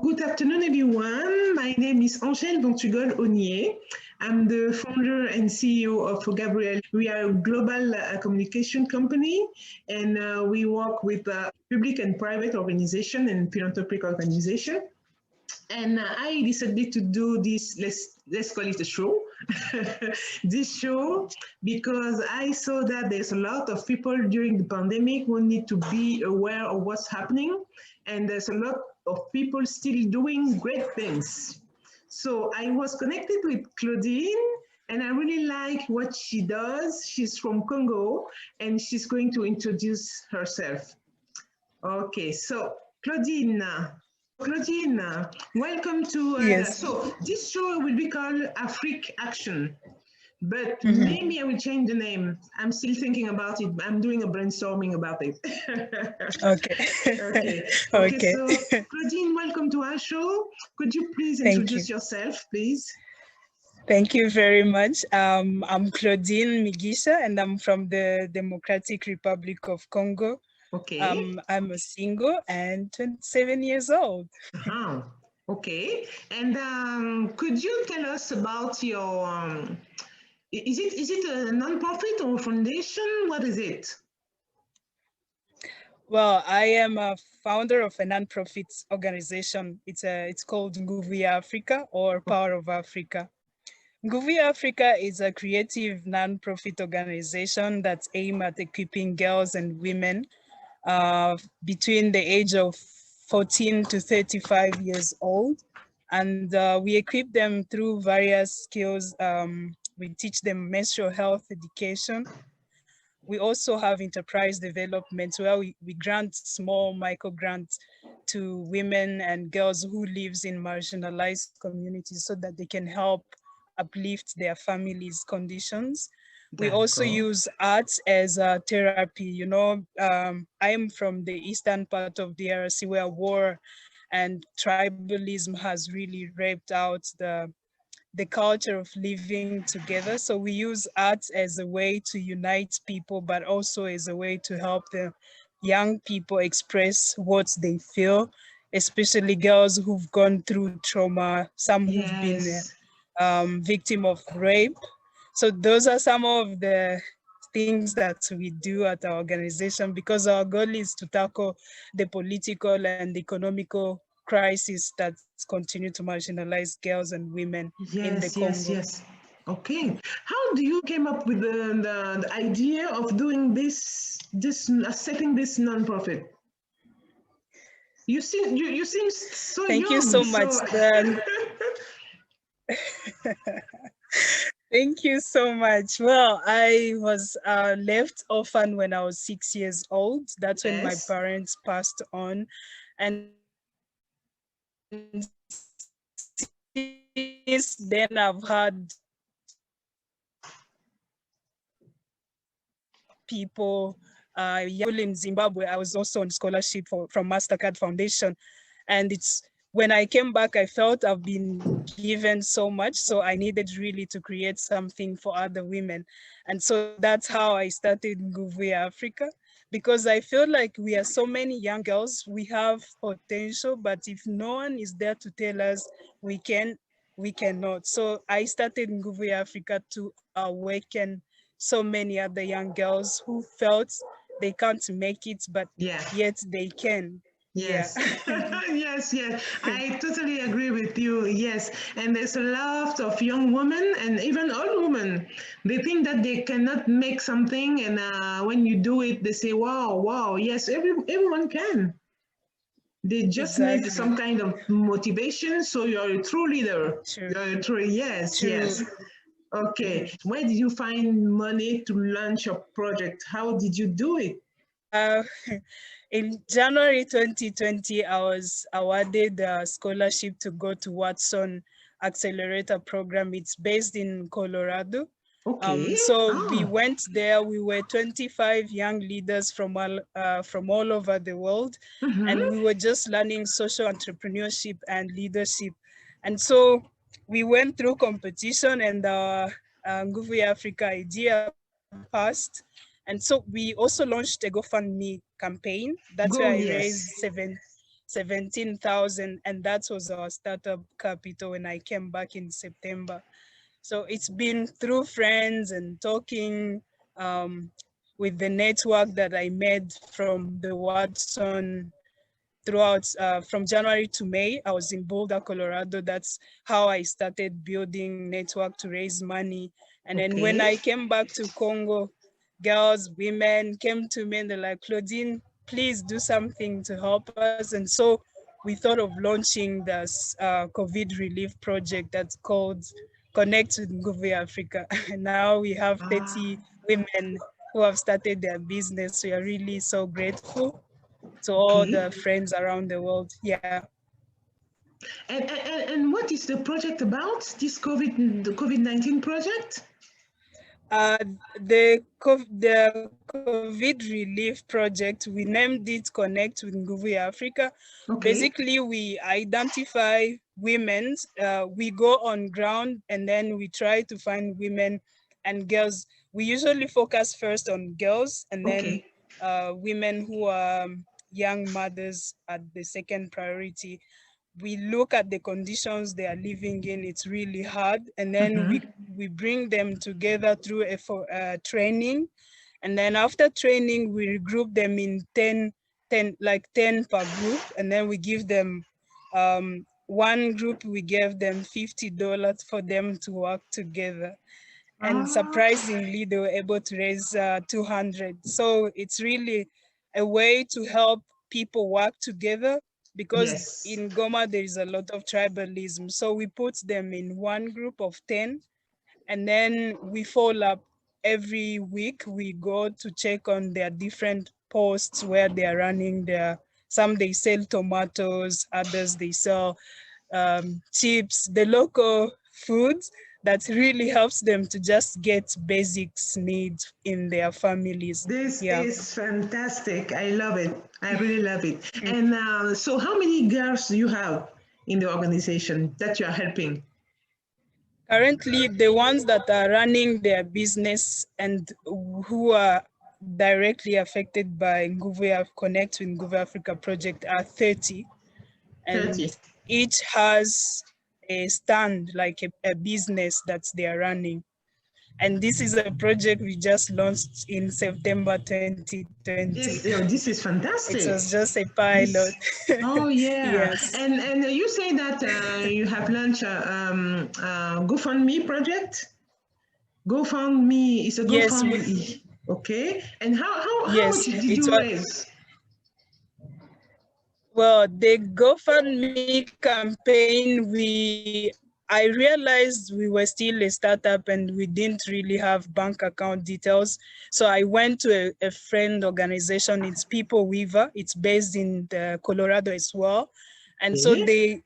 Good afternoon, everyone. My name is Angele Onye. I'm the founder and CEO of Gabriel. We are a global communication company, and we work with public and private organization and philanthropic organization. And I decided to do this, let's call it a show, this show, because I saw that there's a lot of people during the pandemic who need to be aware of what's happening. And there's a lot of people still doing great things. So I was connected with Claudine, and I really like what she does. She's from Congo, and she's going to introduce herself. Okay, so Claudine, welcome to, yes. So this show will be called Afrique Action, but maybe I will change the name. I'm still thinking about it. I'm doing a brainstorming about it. Okay. So Claudine, welcome to our show. Could you please introduce yourself, please? Thank you very much. I'm Claudine Migisha, and I'm from the Democratic Republic of Congo. Okay. I'm a single and 27 years old. Okay. And could you tell us about your, is it a non-profit or foundation? What is it? Well, I am a founder of a non-profit organization. It's called Nguvu Ya Africa, or Power of Africa. Nguvu Ya Africa is a creative non-profit organization that's aimed at equipping girls and women between the age of 14 to 35 years old. And we equip them through various skills. We teach them menstrual health education. We also have enterprise development where we grant small micro grants to women and girls who lives in marginalized communities so that they can help uplift their families' conditions. We also use arts as a therapy. You know, I am from the eastern part of the DRC where war and tribalism has really raped out the culture of living together. So we use arts as a way to unite people, but also as a way to help the young people express what they feel, especially girls who've gone through trauma, some who've been victim of rape. So those are some of the things that we do at our organization, because our goal is to tackle the political and economical crisis that continue to marginalize girls and women in the Congo. Yes. Okay. How do you came up with the idea of doing this setting this nonprofit? You seem so Thank young. You so much. Thank you so much. Well, I was left orphan when I was 6 years old. That's when my parents passed on. And since then, I've had people in Zimbabwe. I was also on scholarship from MasterCard Foundation. And it's when I came back, I felt I've been given so much. So I needed really to create something for other women. And so that's how I started Nguvu Ya Africa, because I feel like we are so many young girls, we have potential, but if no one is there to tell us we cannot. So I started Nguvu Ya Africa to awaken so many other young girls who felt they can't make it, but yet they can. Yes. Yes. I totally agree with you. Yes. And there's a lot of young women and even old women. They think that they cannot make something. And when you do it, they say, wow. Yes, everyone can. They just need some kind of motivation. So you're a true leader. You're a true, yes. Okay. Where did you find money to launch a project? How did you do it? In January 2020, I was awarded a scholarship to go to Watson Accelerator Program. It's based in Colorado. Okay. We went there. We were 25 young leaders from all over the world, and we were just learning social entrepreneurship and leadership. And so we went through competition, and the Nguvu Ya Africa idea passed. And so we also launched a GoFundMe campaign. That's where I raised 17,000, and that was our startup capital when I came back in September. So it's been through friends and talking with the network that I made from the Watson throughout from January to May. I was in Boulder, Colorado. That's how I started building network to raise money. And then when I came back to Congo, girls, women came to me and they're like, Claudine, please do something to help us. And so we thought of launching this COVID relief project that's called Connect with Nguvu Ya Africa. And now we have 30 women who have started their business. We are really so grateful to all the friends around the world. Yeah. And what is the project about, this the COVID-19 project? The COVID relief project, we named it Connect with Nguvu Ya Africa. Basically, we identify women, we go on ground and then we try to find women and girls. We usually focus first on girls and then women who are young mothers at the second priority. We look at the conditions they are living in. It's really hard. And then we bring them together through a training. And then after training, we regroup them in 10 per group. And then we give them, one group, we gave them $50 for them to work together. And surprisingly, they were able to raise 200. So it's really a way to help people work together, because in Goma, there is a lot of tribalism. So we put them in one group of 10, and then we follow up every week. We go to check on their different posts where they are running their, some they sell tomatoes, others they sell chips, the local foods that really helps them to just get basics needs in their families. This is fantastic. I love it. I really love it. And so how many girls do you have in the organization that you are helping? Currently, the ones that are running their business and who are directly affected by Connect with Nguvu Africa project are 30. And 30. Each has a stand, like a business that they are running. And this is a project we just launched in September 2020. This is fantastic. It was just a pilot. Oh, yeah. Yes. And you say that you have launched a GoFundMe project? GoFundMe is a GoFundMe. Yes, okay. And how much did you raise? Well, the GoFundMe campaign, I realized we were still a startup and we didn't really have bank account details. So I went to a friend organization. It's People Weaver. It's based in Colorado as well. And so they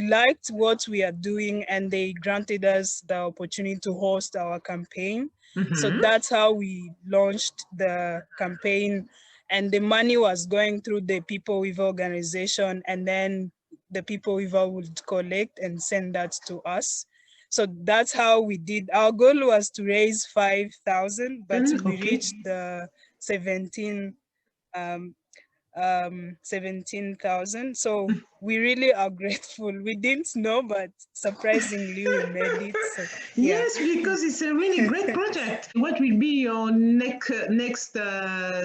liked what we are doing and they granted us the opportunity to host our campaign. So that's how we launched the campaign. And the money was going through the People Weaver organization, and then the People Weaver would collect and send that to us. So that's how we did. Our goal was to raise 5,000, but we reached the 17,000. So we really are grateful. We didn't know, but surprisingly we made it. So, yes, because it's a really great project. What will be your next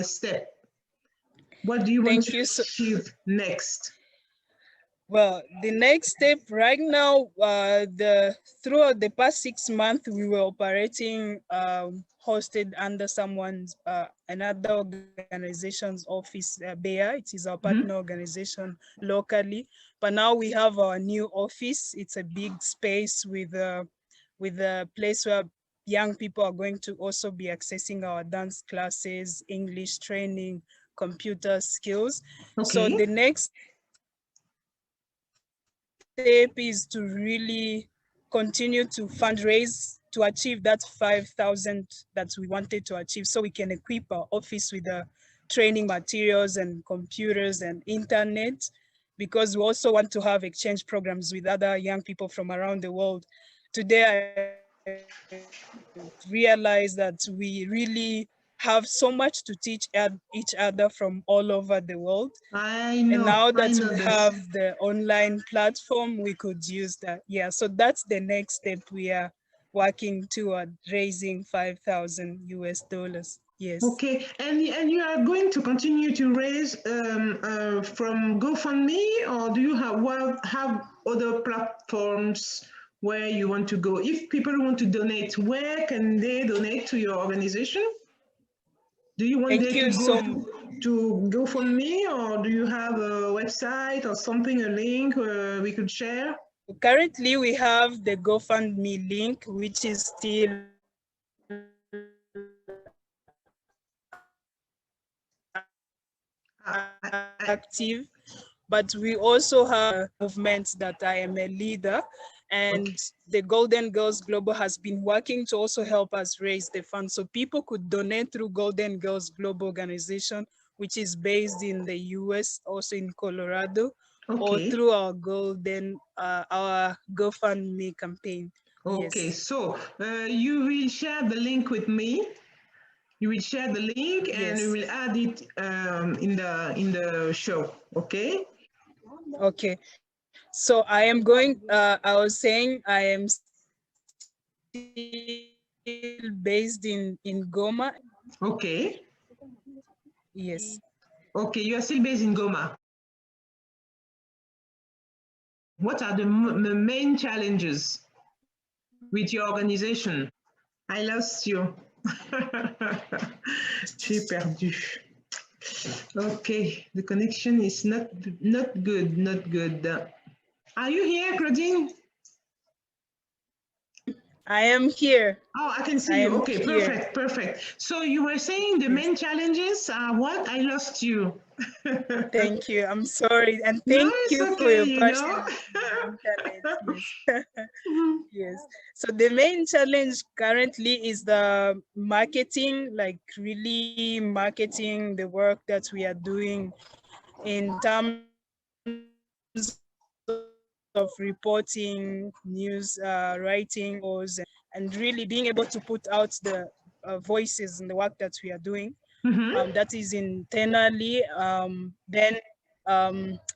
step? What do you want to achieve next? Well, the next step right now, throughout the past 6 months, we were operating hosted under someone's, another organization's office, BEA. It is our partner organization locally. But now we have our new office. It's a big space with a place where young people are going to also be accessing our dance classes, English training, computer skills. So the next step is to really continue to fundraise to achieve that 5,000 that we wanted to achieve, so we can equip our office with the training materials and computers and internet, because we also want to have exchange programs with other young people from around the world. Today, I realized that we really have so much to teach each other from all over the world. I And know. now that I know we this. have the online platform, we could use that. Yeah, so that's the next step we are working toward, raising $5,000. Yes. Okay, and you are going to continue to raise from GoFundMe, or do you have other platforms where you want to go? If people want to donate, where can they donate to your organization? Do you want Thank them you to so go to GoFundMe, or do you have a website or something, a link we could share? Currently, we have the GoFundMe link, which is still active, but we also have movements that I am a leader, and the Golden Girls Global has been working to also help us raise the funds. So people could donate through Golden Girls Global Organization, which is based in the US, also in Colorado, or through our our GoFundMe campaign. Okay, Yes. so you will share the link with me. You will share the link, and we will add it in the show. Okay. Okay. So I am going. I was saying I am still based in Goma. Okay. Yes. Okay, you are still based in Goma. What are the main challenges with your organization? I lost you. J'ai perdu. Okay, the connection is not good, not good. Are you here, Claudine? I am here. Oh, I can see you. Okay, perfect, perfect. So you were saying the main challenges are what? I lost you. Thank you. I'm sorry. And thank you for your passion. Yes. Yes. So the main challenge currently is the marketing, like really marketing the work that we are doing in terms of reporting, news, writing, and really being able to put out the voices in the work that we are doing. That is internally. Then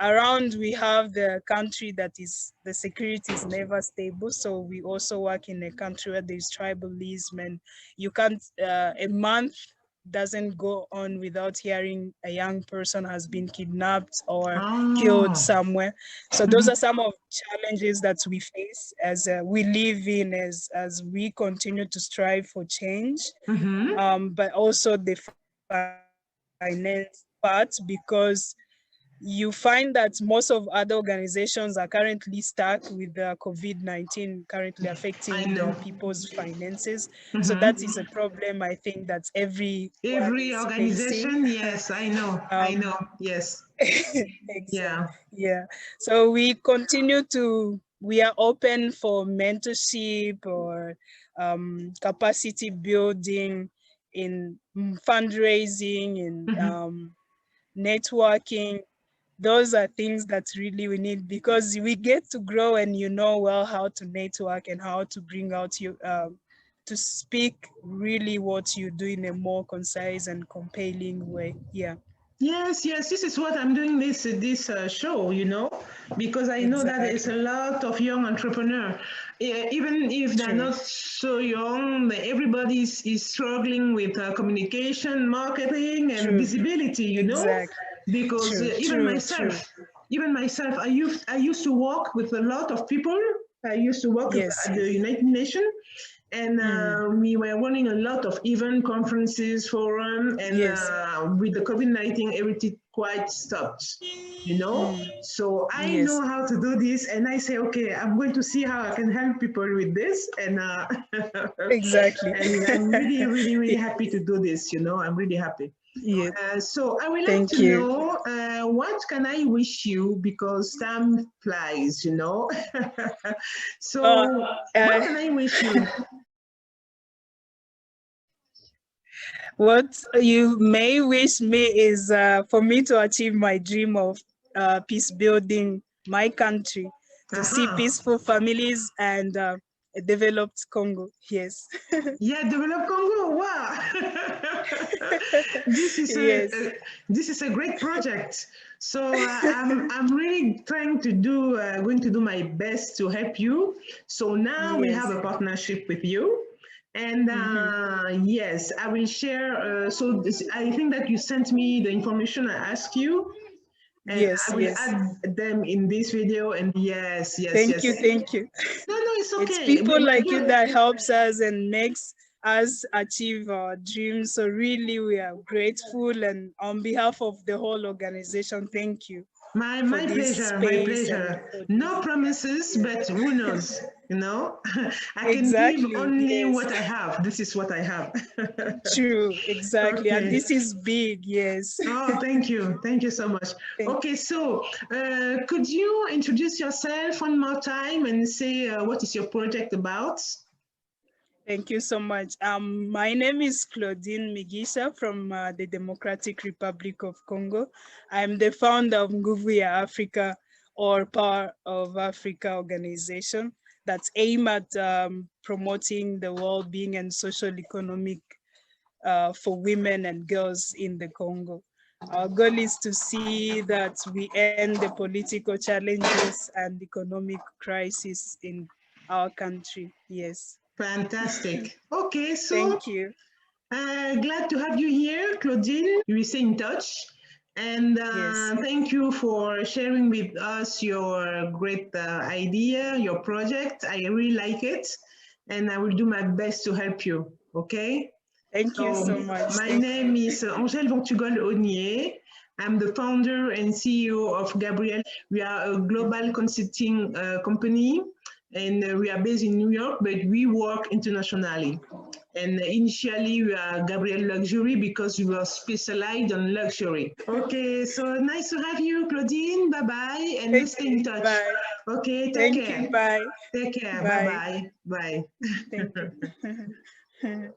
around we have the country that is, the security is never stable. So we also work in a country where there's tribalism, and you can't, a month doesn't go on without hearing a young person has been kidnapped or killed somewhere. So those are some of the challenges that we face as we live in, as we continue to strive for change. But also the finance part, because you find that most of other organizations are currently stuck with the COVID-19 currently affecting the people's finances. So that is a problem, I think, that every organization, facing. yes, I know, yes. Exactly. Yeah. So we continue we are open for mentorship or capacity building in fundraising, in networking. Those are things that really we need, because we get to grow and you know well how to network and how to bring out you to speak really what you do in a more concise and compelling way. Yeah. Yes, this is what I'm doing this show, because I know that there's a lot of young entrepreneurs, even if they're not so young, everybody is struggling with communication, marketing, and visibility, because even myself, I used to work with a lot of people. I used to work at the United Nations. And we were running a lot of event, conferences, forum, and with the COVID-19, everything quite stopped, So I know how to do this, and I say, okay, I'm going to see how I can help people with this, and exactly. And I'm really, really, really happy to do this. I'm really happy. So I would like to know what can I wish you, because time flies, So what can I wish you? What you may wish me is for me to achieve my dream of peace building my country, to see peaceful families and a developed Congo. Yes. Yeah, develop Congo. Wow. This is Yes. this is a great project. So I'm really trying to do going to do my best to help you. So now we have Yes. a partnership with you. And yes, I will share. So I think that you sent me the information I asked you, and Yes, I will yes. add them in this video. And yes, yes, Thank yes. you, thank you. No, no, it's It's okay. people We're like you doing. that helps us and makes us achieve our dreams. So really, we are grateful, and on behalf of the whole organization, thank you for My this pleasure, my space and pleasure. for this. No promises, Yeah. but who knows, you know? I can give Exactly. only Yes. what I have. This is what I have. True. Exactly. And Okay. this is big. Yes. Oh, thank you. Thank you so much. Thank Okay, so could you introduce yourself one more time and say what is your project about? Thank you so much. My name is Claudine Migisha from the Democratic Republic of Congo. I'm the founder of Nguvu Ya Africa, or Power of Africa organization that's aimed at promoting the well-being and social economic for women and girls in the Congo. Our goal is to see that we end the political challenges and economic crisis in our country. Yes. Fantastic. Okay, so Thank you. glad to have you here, Claudine. We stay in touch. And Yes. thank you for sharing with us your great idea, your project. I really like it. And I will do my best to help you. Okay? Thank you So, so much. my Thank name is Angele Onye. I'm the founder and CEO of Gabriel. We are a global consulting company, and we are based in New York, but we work internationally. And initially, we are Gabriel Luxury because we were specialized on luxury. Okay, so nice to have you, Claudine. Bye bye, and let's stay in touch. Bye. Okay, take Thank care. you. Bye. Take care. Bye. Bye bye. Bye. Thank you.